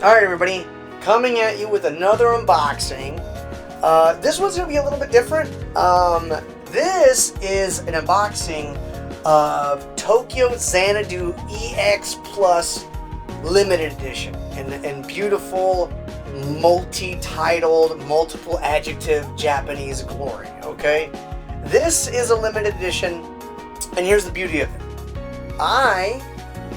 Alright everybody, coming at you with another unboxing. This one's going to be a little bit different. This is an unboxing of Tokyo Xanadu EX Plus Limited Edition. And beautiful, multi-titled, multiple adjective Japanese glory, okay? This is a limited edition, and here's the beauty of it. I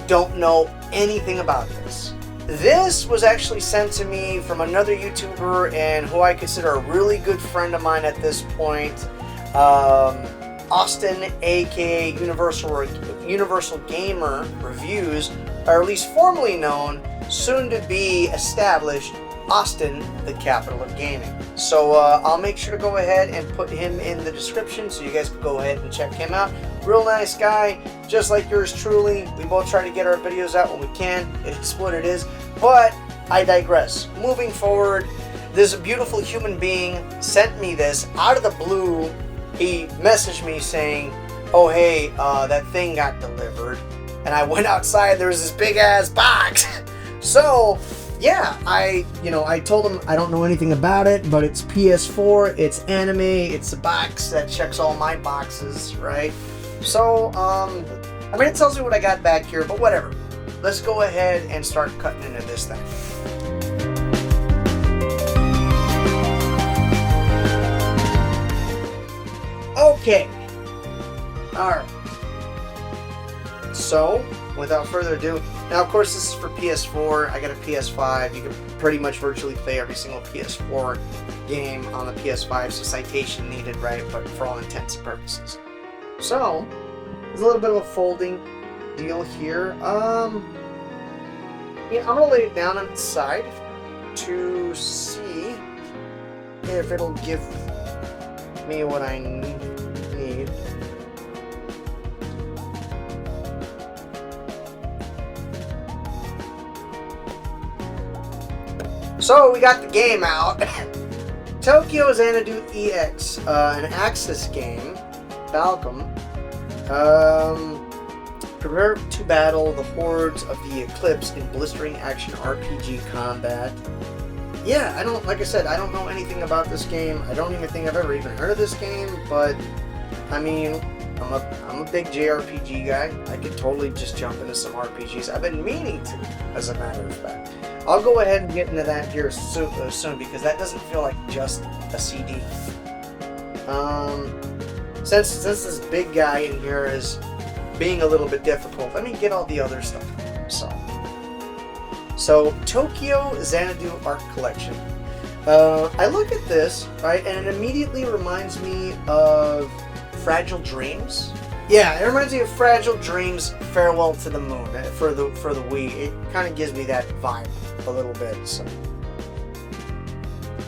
don't know anything about this. This was actually sent to me from another YouTuber and who I consider a really good friend of mine at this point, Austin, aka Universal Gamer Reviews, or at least formerly known, soon to be established, Austin, the capital of gaming. So I'll make sure to go ahead and put him in the description so you guys can go ahead and check him out. Real nice guy, just like yours truly. We both try to get our videos out when we can. It's what it is. But I digress. Moving forward, this beautiful human being sent me this out of the blue. He messaged me saying, oh hey, that thing got delivered. And I went outside, there was this big ass box. So yeah, I told him I don't know anything about it, but it's PS4, it's anime, it's a box that checks all my boxes, right? So, I mean, it tells me what I got back here, but whatever. Let's go ahead and start cutting into this thing. Okay. Alright. So, without further ado, now of course this is for PS4, I got a PS5, you can pretty much virtually play every single PS4 game on the PS5, so citation needed, right, but for all intents and purposes. So, there's a little bit of a folding deal here. Yeah, I'm gonna lay it down on its side to see if it'll give me what I need. So we got the game out. Tokyo Xanadu EX, an Axis game. Falcom. Prepare to battle the hordes of the Eclipse in blistering action RPG combat. Yeah, like I said, I don't know anything about this game. I don't even think I've ever even heard of this game, but I mean, I'm a big JRPG guy. I could totally just jump into some RPGs. I've been meaning to, as a matter of fact. I'll go ahead and get into that here soon because that doesn't feel like just a CD. Since this big guy in here is being a little bit difficult, let me get all the other stuff. So Tokyo Xanadu Art Collection. I look at this, right, and it immediately reminds me of Fragile Dreams. Yeah, it reminds me of Fragile Dreams Farewell to the Moon for the Wii. It kind of gives me that vibe a little bit. So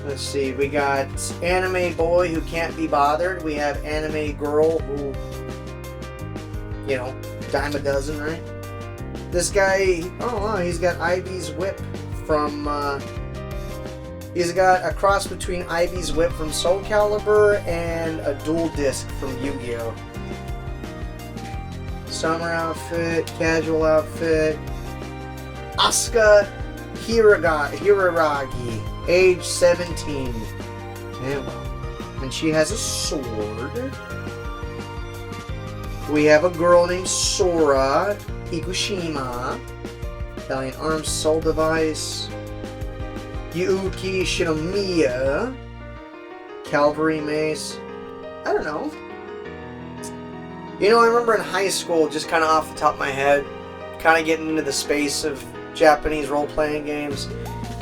let's see, we got anime boy who can't be bothered. We have anime girl who, dime a dozen, right? This guy, he's got Ivy's whip from, he's got a cross between Ivy's whip from Soul Calibur and a dual disc from Yu-Gi-Oh! Summer outfit, casual outfit. Asuka Hiraragi, age 17. And she has a sword. We have a girl named Sora Ikushima. Valiant Arms, Soul Device. Yuki Shinomiya. Calvary Mace. I don't know. I remember in high school, just kind of off the top of my head, kind of getting into the space of Japanese role-playing games,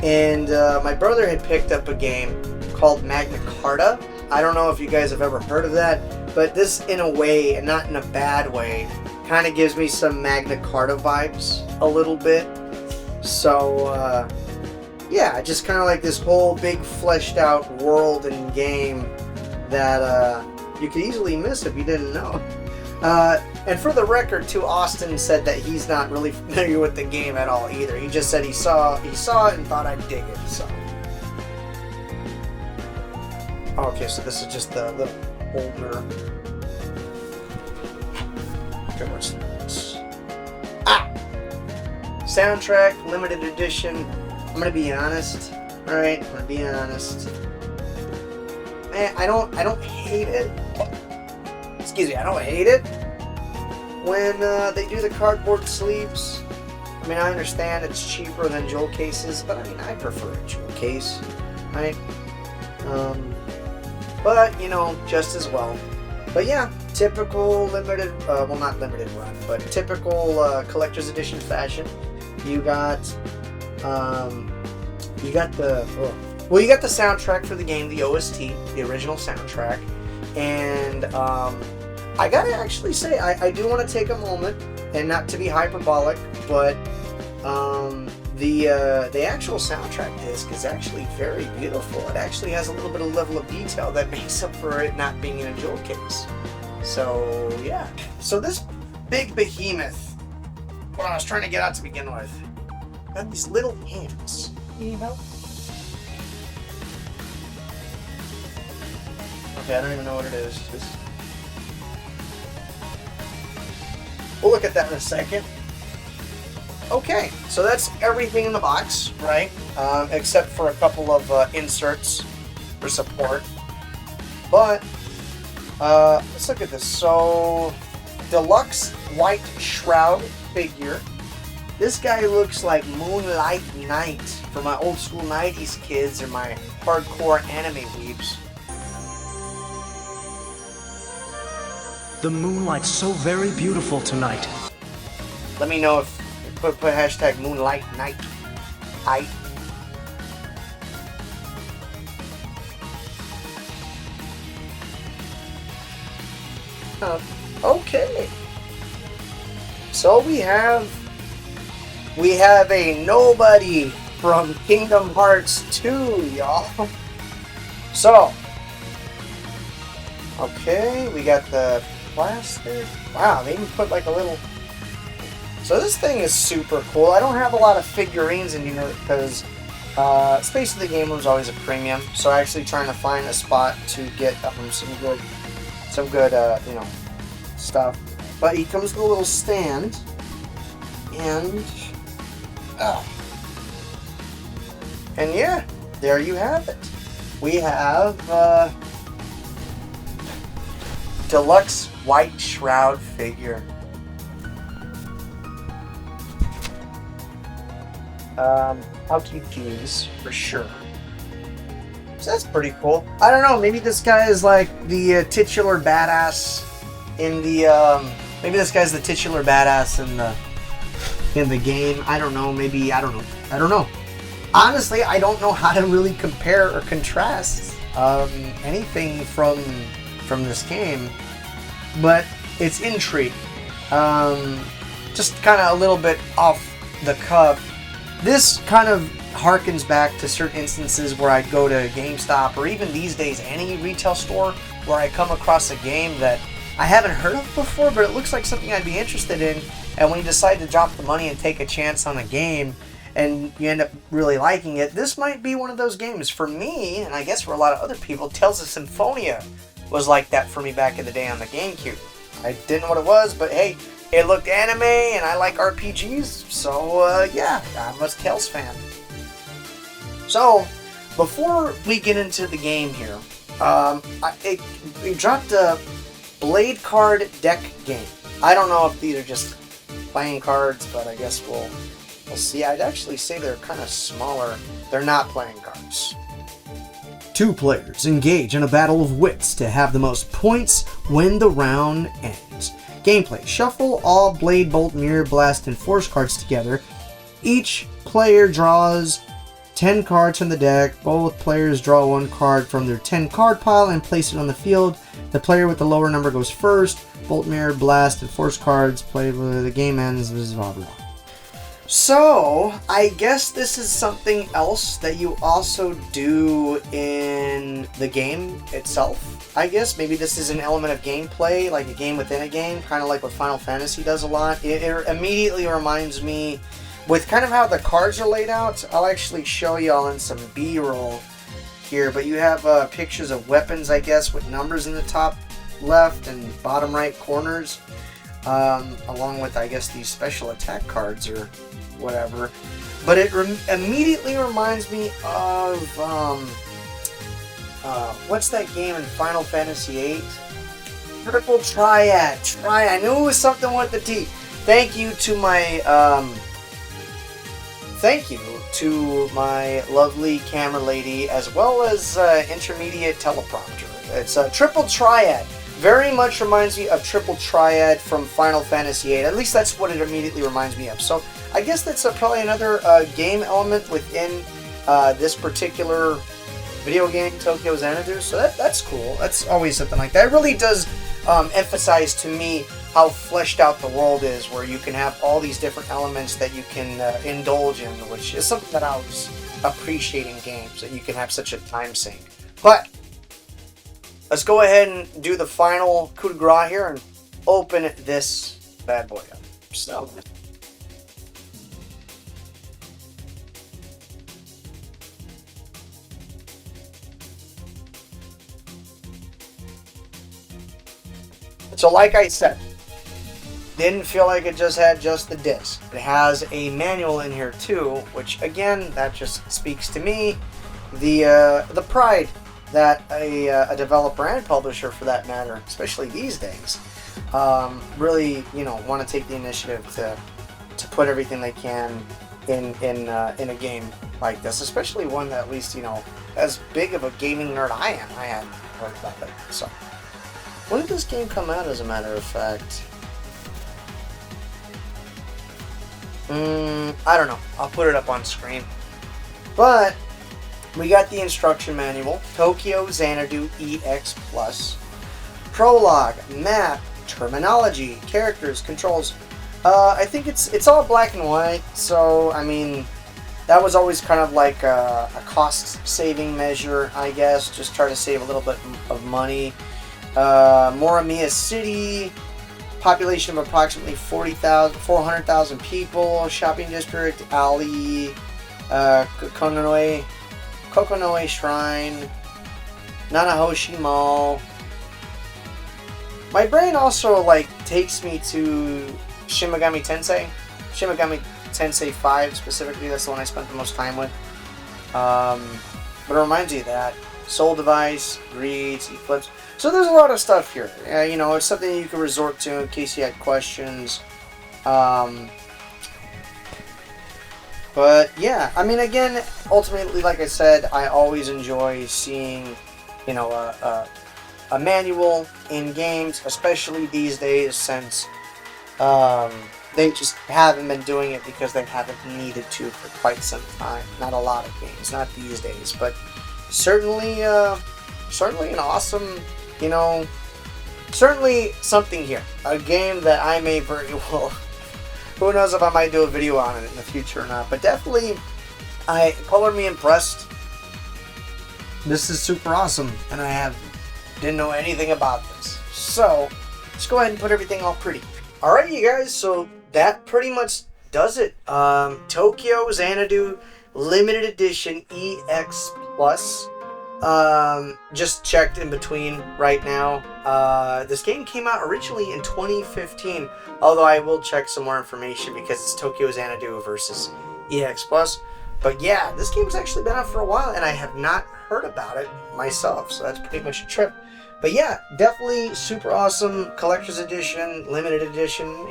and my brother had picked up a game called Magna Carta. I don't know if you guys have ever heard of that, but this, in a way, and not in a bad way, kind of gives me some Magna Carta vibes a little bit. So, yeah, just kind of like this whole big fleshed out world and game that you could easily miss if you didn't know. And for the record, too, Austin said that he's not really familiar with the game at all either. He just said he saw it and thought I'd dig it. So, okay, so this is just the little holder. Okay, what's this? Soundtrack, limited edition, I'm gonna be honest. All right, I'm gonna be honest. Man, I don't hate it. Excuse me, I don't hate it when they do the cardboard sleeves. I mean, I understand it's cheaper than jewel cases, but I mean, I prefer a jewel case, right? But you know, just as well. But yeah, typical limited, well, not limited run, but typical collector's edition fashion. You got you got the soundtrack for the game, the OST, the original soundtrack, and I gotta actually say, I do want to take a moment, and not to be hyperbolic, but the actual soundtrack disc is actually very beautiful. It actually has a little bit of level of detail that makes up for it not being in a jewel case. So yeah. So this big behemoth, what I was trying to get out to begin with, got these little hands. You know? Okay, I don't even know what it is. We'll look at that in a second. Okay, so that's everything in the box, right? Except for a couple of inserts for support. But let's look at this. So, deluxe white shroud figure. This guy looks like Moonlight Knight for my old school 90s kids or my hardcore anime weeps. The moonlight's so very beautiful tonight. Let me know if put hashtag Moonlight Night. Okay. So we have a nobody from Kingdom Hearts 2, y'all. So, okay, we got the plastic. Wow, they even put like a little. So this thing is super cool. I don't have a lot of figurines in here because Space of the Game Room is always a premium. So I'm actually trying to find a spot to get some good you know, stuff. But he comes with a little stand, and yeah, there you have it. We have deluxe white shroud figure. RPGs for sure. So that's pretty cool. I don't know. Maybe this guy is like the titular badass in the. Maybe this guy's the titular badass in the game. I don't know. Maybe I don't know. I don't know. Honestly, I don't know how to really compare or contrast anything from this game, but it's intrigue. Just kind of a little bit off the cuff. This kind of harkens back to certain instances where I'd go to GameStop or even these days any retail store where I come across a game that I haven't heard of before, but it looks like something I'd be interested in. And when you decide to drop the money and take a chance on a game and you end up really liking it, this might be one of those games. For me, and I guess for a lot of other people, Tales of Symphonia was like that for me back in the day on the GameCube. I didn't know what it was, but hey, it looked anime and I like RPGs, so yeah, I'm a Tales fan. So, before we get into the game here, we dropped a Blade card deck game. I don't know if these are just playing cards, but I guess we'll see. I'd actually say they're kind of smaller. They're not playing cards. Two players engage in a battle of wits to have the most points when the round ends. Gameplay. Shuffle all Blade, Bolt, Mirror, Blast, and Force cards together. Each player draws 10 cards from the deck. Both players draw one card from their 10 card pile and place it on the field. The player with the lower number goes first. Bolt, Mirror, Blast, and Force cards played when the game ends. Blah, blah. So, I guess this is something else that you also do in the game itself. I guess maybe this is an element of gameplay, like a game within a game, kind of like what Final Fantasy does a lot. It immediately reminds me, with kind of how the cards are laid out, I'll actually show y'all in some B-roll here, but you have pictures of weapons, I guess, with numbers in the top left and bottom right corners, along with, I guess, these special attack cards or whatever. but it immediately reminds me of what's that game in Final Fantasy VIII? Triple Triad. I knew it was something with the T. Thank you to my lovely camera lady, as well as intermediate teleprompter. It's Triple Triad. Very much reminds me of Triple Triad from Final Fantasy VIII. At least that's what it immediately reminds me of. So I guess that's probably another game element within this particular video game, Tokyo Xanadu. So that's cool. That's always something like that. It really does emphasize to me how fleshed out the world is, where you can have all these different elements that you can indulge in, which is something that I always appreciate in games, that you can have such a time sink. But let's go ahead and do the final coup de grace here and open this bad boy up. So, like I said, didn't feel like it just had just the disc. It has a manual in here too, which again, that just speaks to me the pride that a developer and publisher, for that matter, especially these days, really, want to take the initiative to put everything they can in a game like this, especially one that, at least, as big of a gaming nerd I am, I hadn't heard about it. So, when did this game come out, as a matter of fact? I don't know. I'll put it up on screen. But we got the instruction manual, Tokyo Xanadu EX Plus, prologue, map, terminology, characters, controls. I think it's all black and white. So I mean, that was always kind of like a cost-saving measure, I guess. Just try to save a little bit of money. Morimiya City. Population of approximately 400,000 people. Shopping district, alley, Kokonoi Shrine, Nanahoshi Mall. My brain also takes me to Shin Megami Tensei 5 specifically. That's the one I spent the most time with. But it reminds you of that. Soul Device, Greeds, Eclipse. So there's a lot of stuff here. It's something you can resort to in case you had questions. But yeah, I mean, again, ultimately, like I said, I always enjoy seeing, a manual in games, especially these days, since they just haven't been doing it because they haven't needed to for quite some time. Not a lot of games, not these days, but certainly an awesome, certainly something here. A game that I may very well, who knows if I might do a video on it in the future or not, but definitely, color me impressed. This is super awesome, and I didn't know anything about this. So, let's go ahead and put everything all pretty. Alright, you guys, so that pretty much does it. Tokyo Xanadu Limited Edition EX Plus. Just checked in between right now. This game came out originally in 2015, although I will check some more information because it's Tokyo Xanadu versus EX Plus. But yeah, this game's actually been out for a while, and I have not heard about it myself, so that's pretty much a trip. But yeah, definitely super awesome collector's edition, limited edition,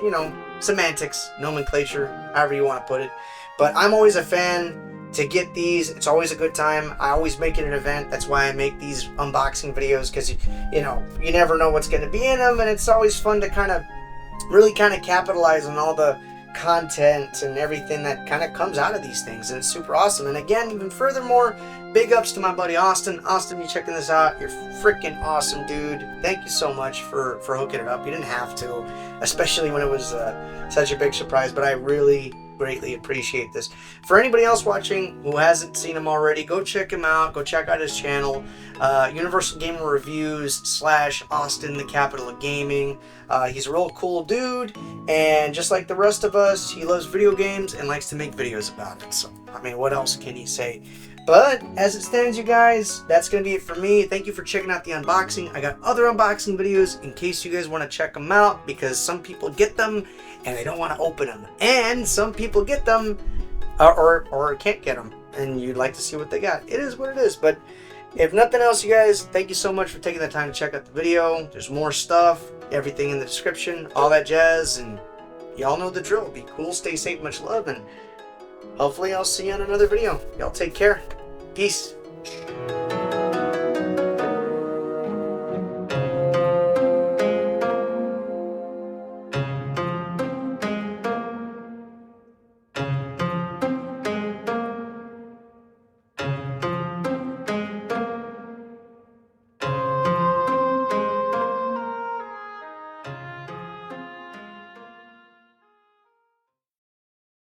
semantics, nomenclature, however you want to put it. But I'm always a fan to get these. It's always a good time. I always make it an event. That's why I make these unboxing videos, because you never know what's going to be in them, and it's always fun to really capitalize on all the content and everything that kind of comes out of these things, and it's super awesome. And again, even furthermore, big ups to my buddy Austin. Austin, you checking this out? You're freaking awesome, dude. Thank you so much for hooking it up. You didn't have to, especially when it was such a big surprise, but I really greatly appreciate this. For anybody else watching who hasn't seen him already, go check him out. Go check out his channel, Universal Gamer Reviews / Austin, the capital of gaming. He's a real cool dude, and just like the rest of us, he loves video games and likes to make videos about it. So, I mean, what else can you say? But as it stands, you guys, that's going to be it for me. Thank you for checking out the unboxing. I got other unboxing videos in case you guys want to check them out, because some people get them and they don't want to open them. And some people get them or can't get them, and you'd like to see what they got. It is what it is. But if nothing else, you guys, thank you so much for taking the time to check out the video. There's more stuff, everything in the description, all that jazz, and y'all know the drill. Be cool, stay safe, much love, and hopefully I'll see you on another video. Y'all take care. Peace.